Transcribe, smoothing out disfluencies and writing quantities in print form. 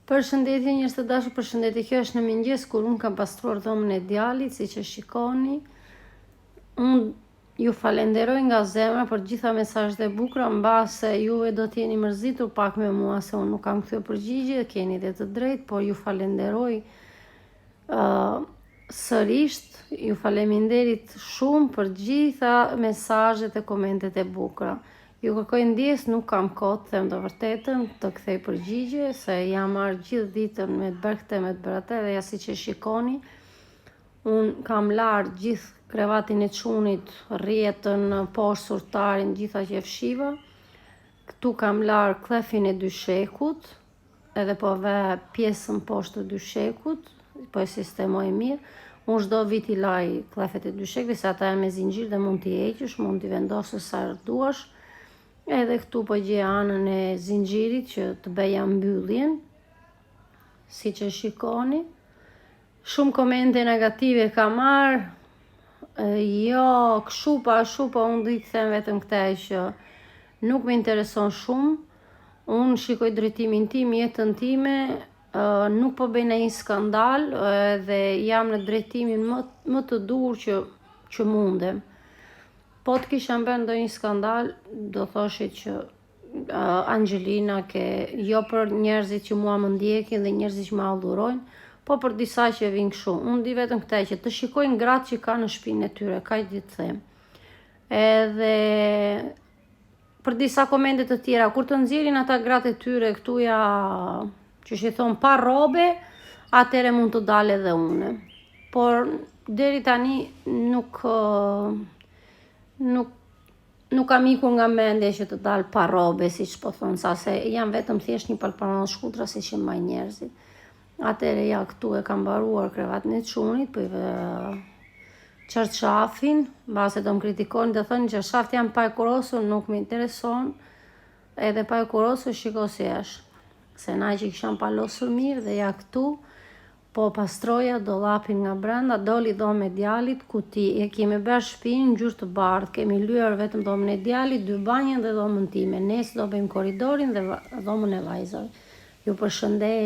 Përshëndetje njerëz të dashur, përshëndetje. Kjo është në mëngjes kur unë kam pastruar dhomën e djalit, siç e shikoni. Unë ju falenderoj nga zemra për gjitha mesazhet e bukura, mbase juve do t'jeni mërzitur pak me mua se unë nuk kam kthyer përgjigje, keni dhe të drejtë, por ju falenderoj sërisht, ju faleminderit shumë për gjitha mesazhet e komentet e bukura. Ju kërkoj ndjes, nuk kam kohë të them të vërtetën, të kthej përgjigje, se jam marrë gjithë ditën me të bërë këtë, me të bërë atë, dhe ja si që shikoni, unë kam larë gjithë krevatin e çunit, rrjetën, poshtë surtarin, gjitha që e fshiva. Këtu kam larë klefin e dyshekut, edhe po ve pjesën poshtë të dyshekut, po e sistemoj mirë. Unë çdo vit i laj klefet e dyshekut, se ata janë me zinxhir dhe mund t'i heqësh, mund t'i vendosësh sa duash. Edhe këtu po gjej anën e zinxhirit që të bëja mbylljen, si që shikoni. Shumë komente negative ka marrë, jo, këshu pa, unë do t'i them vetëm këte që nuk më intereson shumë. Unë shikoj drejtimin tim, jetën time, nuk po bëj ndonjë skandal dhe jam në drejtimin më të dur që mundem. Po të kisha bërë ndonjë skandal, do thoshit që Angelina jo për njerëzit që mua më ndjekin dhe njerëzit që më adhurojnë, po për disa që vinë kështu. Unë di vetëm këte që të shikojnë gratë që ka në shtëpinë e tyre, kaq di të them. Edhe për disa komente të tjera, kur të nxjerrin ata gratë e tyre këtuja, që i thon pa rrobe, atëre mund të dalë edhe unë. Por deri tani nuk kam ikur nga mendja që të dalë pa rrobe, siç po thonë, sa se jam vetëm thjesht një palparon shkutra siç i mbajnë njerëzit. Atëre ja këtu e kam mbaruar krevatin e çunit, po i çarçafin, mbase do më kritikoni, do thonë çarçafti janë pa e kurosur, nuk më intereson. Edhe pa e kurosur shiko si është. Se na që kisham palosur mirë dhe ja këtu po pastroja dollapin nga brenda, doli dhomë e djalit, kuti, e kemi bërë shtëpinë ngjyrë të bardhë, kemi lyer vetëm dhomën e djalit, 2 banjën dhe dhomën time. Nesër do bëjmë korridorin dhe dhomën e vajzave. Ju përshëndes.